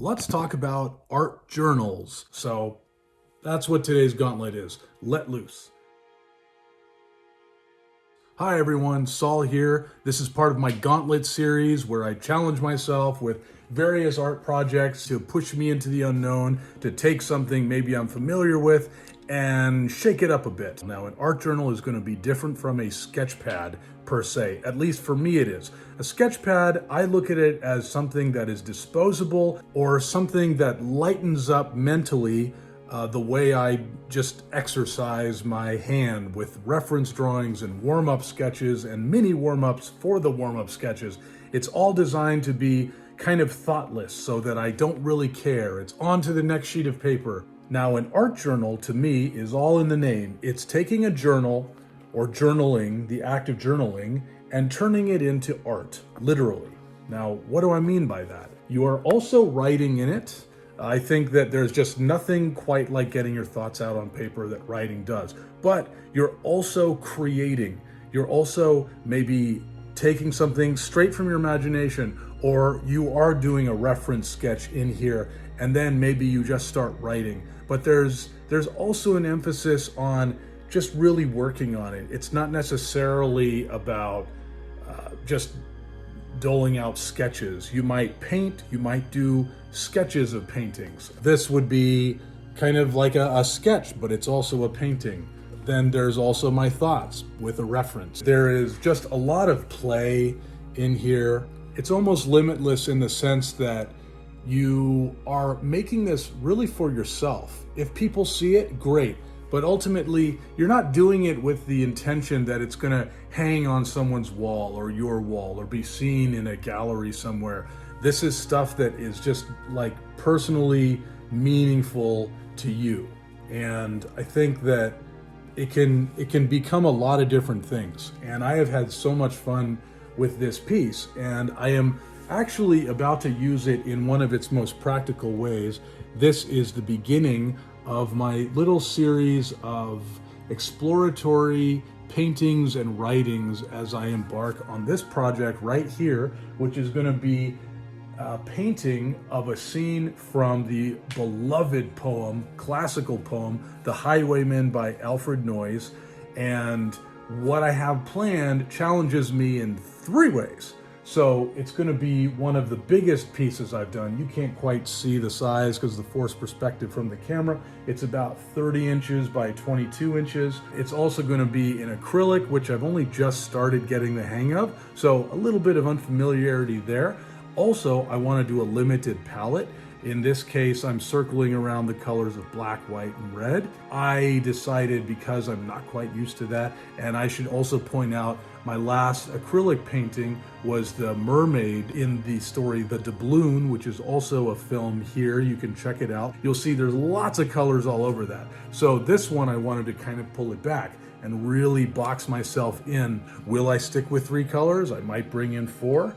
let's talk about art journals. So that's what today's gauntlet is. Let loose. Hi everyone, Saul here. This is part of my Gauntlet series where I challenge myself with various art projects to push me into the unknown, to take something maybe I'm familiar with and shake it up a bit. Now, an art journal is going to be different from a sketch pad per se. At least for me it is. A sketch pad, I look at it as something that is disposable or something that lightens up mentally the way I just exercise my hand with reference drawings and warm-up sketches and mini warm-ups for the warm-up sketches. It's all designed to be kind of thoughtless so that I don't really care. It's on to the next sheet of paper. Now, an art journal to me is all in the name. It's taking a journal or journaling, the act of journaling, and turning it into art, literally. Now, what do I mean by that? You are also writing in it. I think that there's just nothing quite like getting your thoughts out on paper that writing does. But you're also creating. You're also maybe taking something straight from your imagination, or you are doing a reference sketch in here, and then maybe you just start writing. But there's also an emphasis on just really working on it. It's not necessarily about just doling out sketches. You might paint, you might do sketches of paintings. This would be kind of like a sketch, but it's also a painting. Then there's also my thoughts with a reference. There is just a lot of play in here. It's almost limitless in the sense that you are making this really for yourself. If people see it, great. But ultimately, you're not doing it with the intention that it's gonna hang on someone's wall or your wall or be seen in a gallery somewhere. This is stuff that is just like personally meaningful to you. And I think that it can become a lot of different things. And I have had so much fun with this piece, and I am actually about to use it in one of its most practical ways. This is the beginning of my little series of exploratory paintings and writings as I embark on this project right here, which is going to be a painting of a scene from the beloved poem, classical poem, The Highwayman by Alfred Noyes. And what I have planned challenges me in 3 ways. So it's going to be one of the biggest pieces I've done. You can't quite see the size because of the forced perspective from the camera. It's about 30 inches by 22 inches. It's also going to be in acrylic, which I've only just started getting the hang of. So a little bit of unfamiliarity there. Also, I want to do a limited palette. In this case, I'm circling around the colors of black, white, and red. I decided, because I'm not quite used to that, and I should also point out my last acrylic painting was the mermaid in the story The Doubloon, which is also a film here. You can check it out. You'll see there's lots of colors all over that. So this one, I wanted to kind of pull it back and really box myself in. Will I stick with 3 colors? I might bring in 4.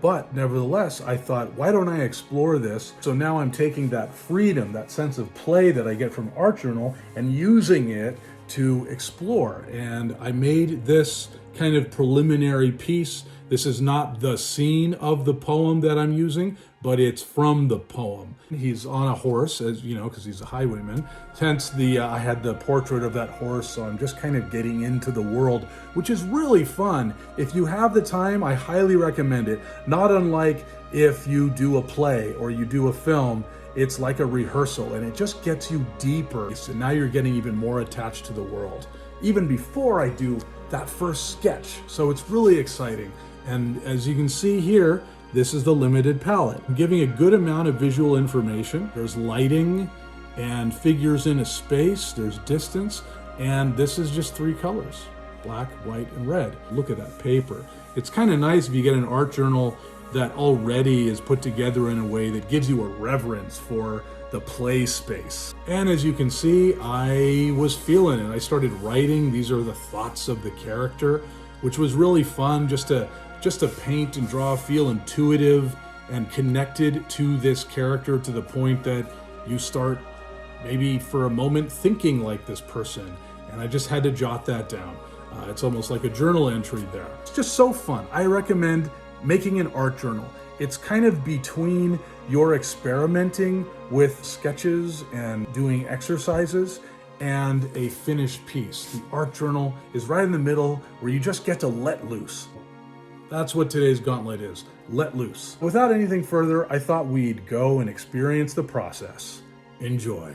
But nevertheless, I thought, why don't I explore this? So now I'm taking that freedom, that sense of play that I get from art journal and using it to explore. And I made this kind of preliminary piece. This is not the scene of the poem that I'm using, but it's from the poem. He's on a horse, as you know, because he's a highwayman. Hence, I had the portrait of that horse, so I'm just kind of getting into the world, which is really fun. If you have the time, I highly recommend it. Not unlike if you do a play or you do a film, it's like a rehearsal, and it just gets you deeper. So now you're getting even more attached to the world, even before I do that first sketch. So it's really exciting. And as you can see here, this is the limited palette. I'm giving a good amount of visual information. There's lighting and figures in a space, there's distance, and this is just 3 colors, black, white, and red. Look at that paper. It's kind of nice if you get an art journal that already is put together in a way that gives you a reverence for the play space. And as you can see, I was feeling it. I started writing. These are the thoughts of the character, which was really fun just to paint and draw, feel intuitive and connected to this character to the point that you start maybe for a moment thinking like this person. And I just had to jot that down. It's almost like a journal entry there. It's just so fun. I recommend making an art journal. It's kind of between your experimenting with sketches and doing exercises and a finished piece. The art journal is right in the middle where you just get to let loose. That's what today's gauntlet is, let loose. Without anything further, I thought we'd go and experience the process. Enjoy.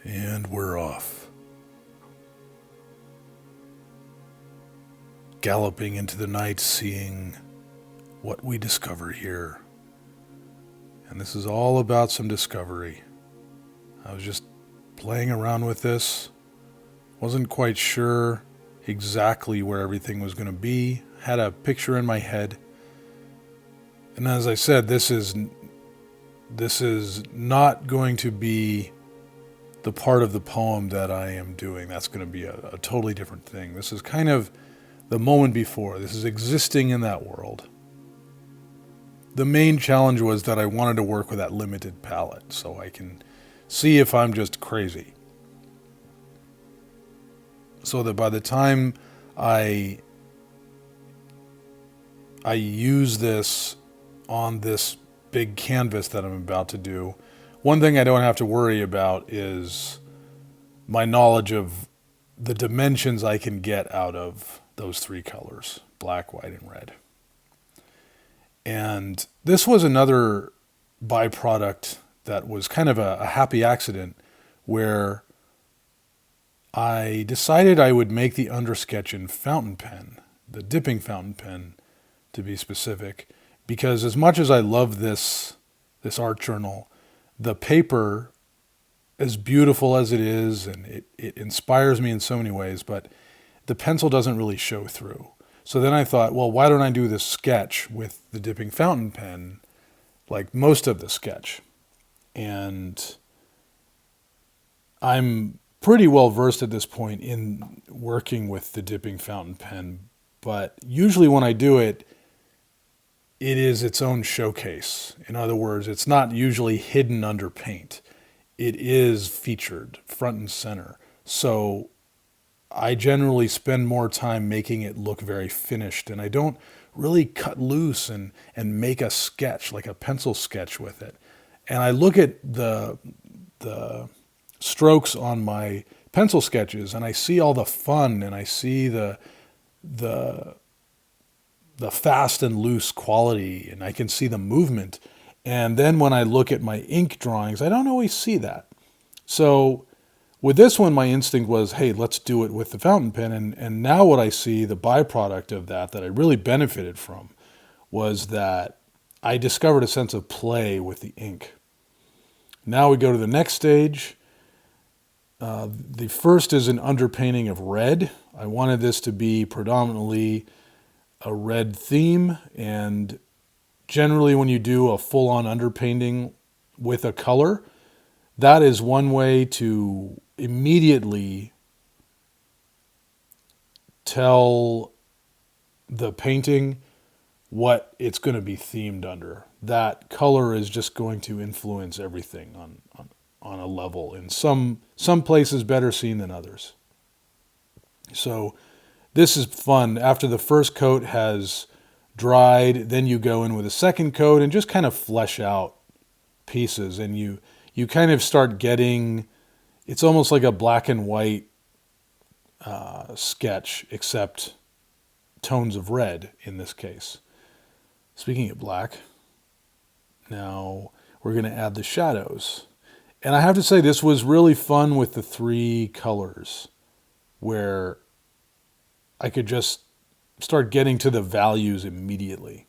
And we're off. Galloping into the night, seeing what we discover here. And this is all about some discovery. I was just playing around with this. Wasn't quite sure exactly where everything was going to be. Had a picture in my head. And as I said, this is not going to be the part of the poem that I am doing. That's going to be a totally different thing. This is kind of the moment before. This is existing in that world. The main challenge was that I wanted to work with that limited palette so I can see if I'm just crazy. So that by the time I use this on this big canvas that I'm about to do, one thing I don't have to worry about is my knowledge of the dimensions I can get out of those three colors, black, white, and red. And this was another byproduct that was kind of a happy accident where I decided I would make the undersketch in fountain pen, the dipping fountain pen to be specific, because as much as I love this art journal, the paper, as beautiful as it is, and it inspires me in so many ways, but the pencil doesn't really show through. So then I thought, well, why don't I do this sketch with the dipping fountain pen, like most of the sketch? And I'm pretty well versed at this point in working with the dipping fountain pen, but usually when I do it, it is its own showcase. In other words, it's not usually hidden under paint. It is featured front and center. So I generally spend more time making it look very finished, and I don't really cut loose and make a sketch, like a pencil sketch with it. And I look at the strokes on my pencil sketches, and I see all the fun, and I see the fast and loose quality, and I can see the movement. And then when I look at my ink drawings, I don't always see that. So with this one, my instinct was, hey, let's do it with the fountain pen. And now what I see, the byproduct of that I really benefited from, was that I discovered a sense of play with the ink. Now we go to the next stage. The first is an underpainting of red. I wanted this to be predominantly a red theme, and generally when you do a full-on underpainting with a color, that is one way to immediately tell the painting what it's going to be themed under. That color is just going to influence everything on a level, in some places better seen than others. So this is fun. After the first coat has dried, then you go in with a second coat and just kind of flesh out pieces, and you kind of start getting, it's almost like a black and white sketch, except tones of red in this case. Speaking of black, now we're going to add the shadows. And I have to say, this was really fun with the 3 colors, where I could just start getting to the values immediately.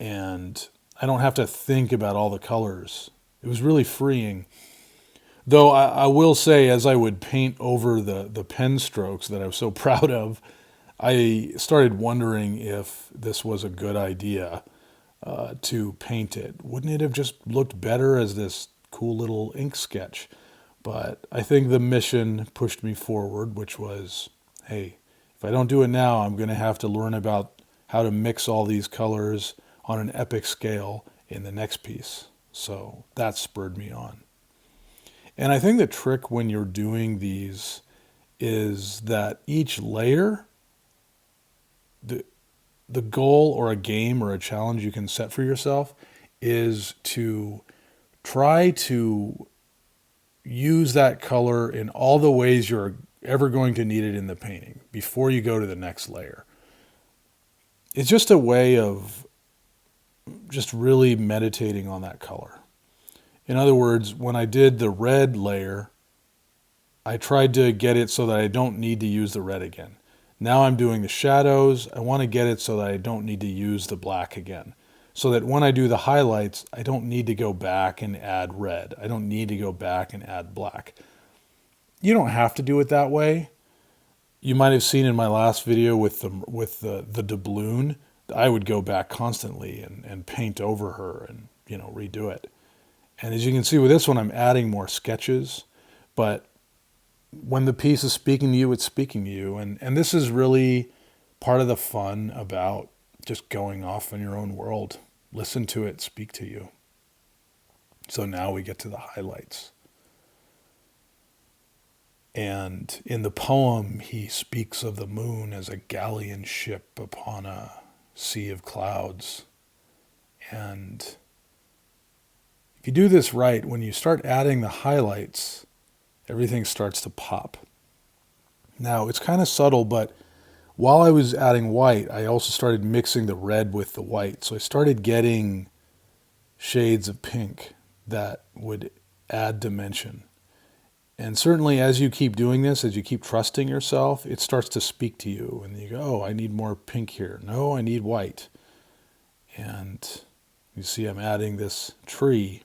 And I don't have to think about all the colors. It was really freeing. Though I will say, as I would paint over the pen strokes that I was so proud of, I started wondering if this was a good idea to paint it. Wouldn't it have just looked better as this cool little ink sketch? But I think the mission pushed me forward, which was, hey, if I don't do it now, I'm going to have to learn about how to mix all these colors on an epic scale in the next piece. So that spurred me on. And I think the trick when you're doing these is that each layer, the goal or a game or a challenge you can set for yourself is to try to use that color in all the ways you're ever going to need it in the painting before you go to the next layer. It's just a way of just really meditating on that color. In other words, when I did the red layer, I tried to get it so that I don't need to use the red again. Now I'm doing the shadows. I want to get it so that I don't need to use the black again. So that when I do the highlights, I don't need to go back and add red. I don't need to go back and add black. You don't have to do it that way. You might have seen in my last video with the doubloon, I would go back constantly and paint over her and redo it. And as you can see with this one, I'm adding more sketches, but when the piece is speaking to you, it's speaking to you. And this is really part of the fun about just going off in your own world. Listen to it speak to you. So now we get to the highlights. And in the poem, he speaks of the moon as a galleon ship upon a sea of clouds. And if you do this right, when you start adding the highlights, everything starts to pop. Now, it's kind of subtle, but while I was adding white, I also started mixing the red with the white. So I started getting shades of pink that would add dimension. And certainly as you keep doing this, as you keep trusting yourself, it starts to speak to you. And you go, oh, I need more pink here. No, I need white. And you see I'm adding this tree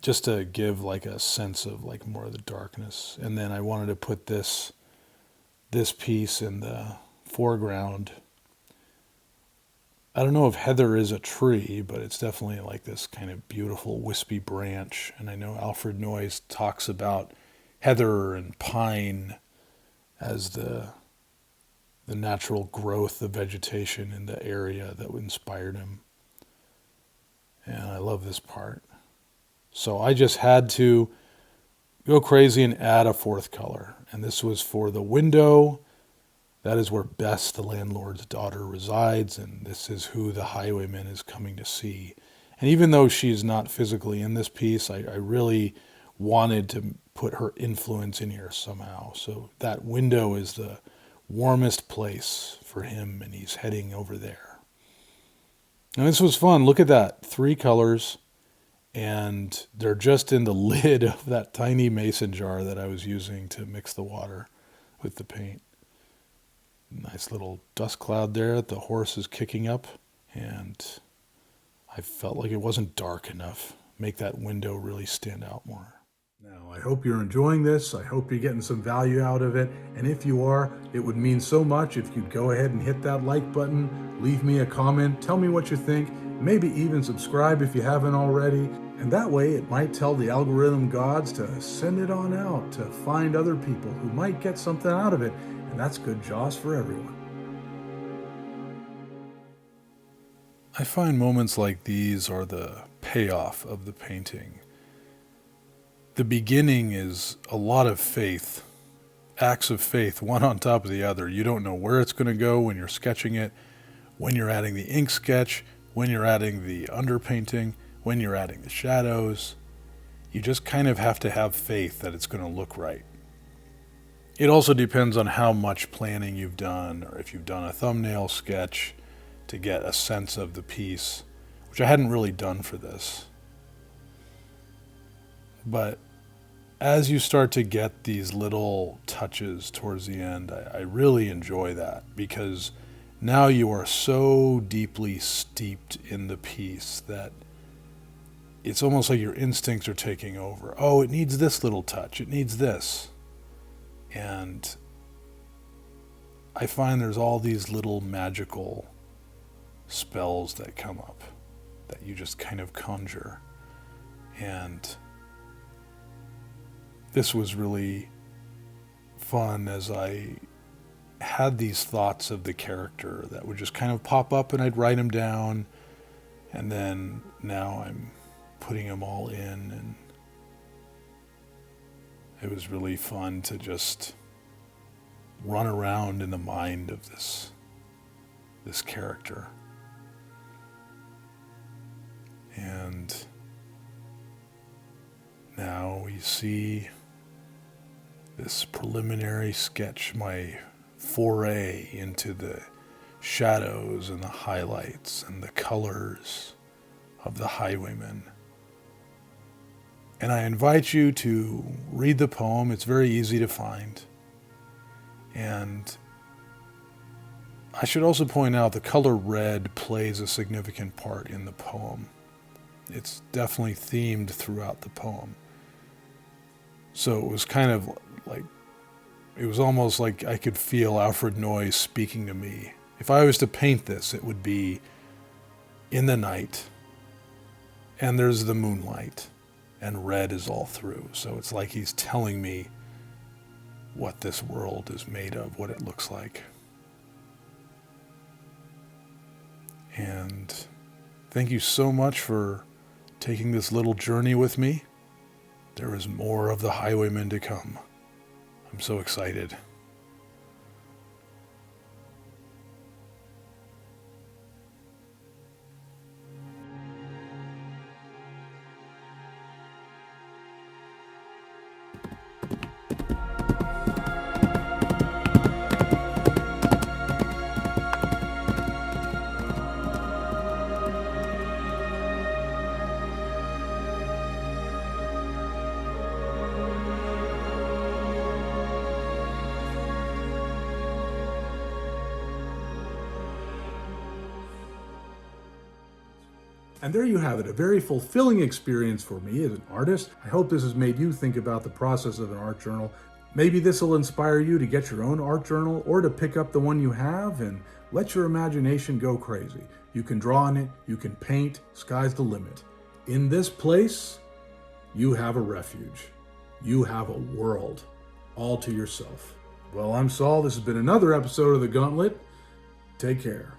just to give like a sense of like more of the darkness. And then I wanted to put this piece in the foreground. I don't know if heather is a tree, but it's definitely like this kind of beautiful wispy branch. And I know Alfred Noyes talks about heather and pine as the natural growth of vegetation in the area that inspired him. And I love this part. So I just had to go crazy and add a 4th color. And this was for the window. That is where Bess, the landlord's daughter, resides. And this is who the highwayman is coming to see. And even though she's not physically in this piece, I really wanted to put her influence in here somehow. So that window is the warmest place for him, and he's heading over there. And this was fun. Look at that. 3 colors. And they're just in the lid of that tiny mason jar that I was using to mix the water with the paint. Nice little dust cloud there. The horse is kicking up. And I felt like it wasn't dark enough. Make that window really stand out more. Now, I hope you're enjoying this. I hope you're getting some value out of it. And if you are, it would mean so much if you'd go ahead and hit that like button, leave me a comment, tell me what you think, maybe even subscribe if you haven't already. And that way it might tell the algorithm gods to send it on out to find other people who might get something out of it. And that's good jaws for everyone. I find moments like these are the payoff of the painting. The beginning is a lot of faith, acts of faith, one on top of the other. You don't know where it's going to go when you're sketching it, when you're adding the ink sketch, when you're adding the underpainting, when you're adding the shadows. You just kind of have to have faith that it's going to look right. It also depends on how much planning you've done, or if you've done a thumbnail sketch to get a sense of the piece, which I hadn't really done for this. But as you start to get these little touches towards the end, I really enjoy that, because now you are so deeply steeped in the piece that it's almost like your instincts are taking over. Oh, it needs this little touch. It needs this. And I find there's all these little magical spells that come up that you just kind of conjure. And this was really fun as I had these thoughts of the character that would just kind of pop up, and I'd write them down, and then now I'm putting them all in, and it was really fun to just run around in the mind of this character. And now we see this preliminary sketch, my foray into the shadows and the highlights and the colors of the Highwayman. And I invite you to read the poem. It's very easy to find. And I should also point out the color red plays a significant part in the poem. It's definitely themed throughout the poem. So it was kind of like, it was almost like I could feel Alfred Noyes speaking to me. If I was to paint this, it would be in the night, and there's the moonlight, and red is all through. So it's like he's telling me what this world is made of, what it looks like. And thank you so much for taking this little journey with me. There is more of the Highwayman to come. I'm so excited. And there you have it, a very fulfilling experience for me as an artist. I hope this has made you think about the process of an art journal. Maybe this will inspire you to get your own art journal, or to pick up the one you have and let your imagination go crazy. You can draw in it, you can paint, sky's the limit. In this place, you have a refuge. You have a world all to yourself. Well, I'm Saul. This has been another episode of The Gauntlet. Take care.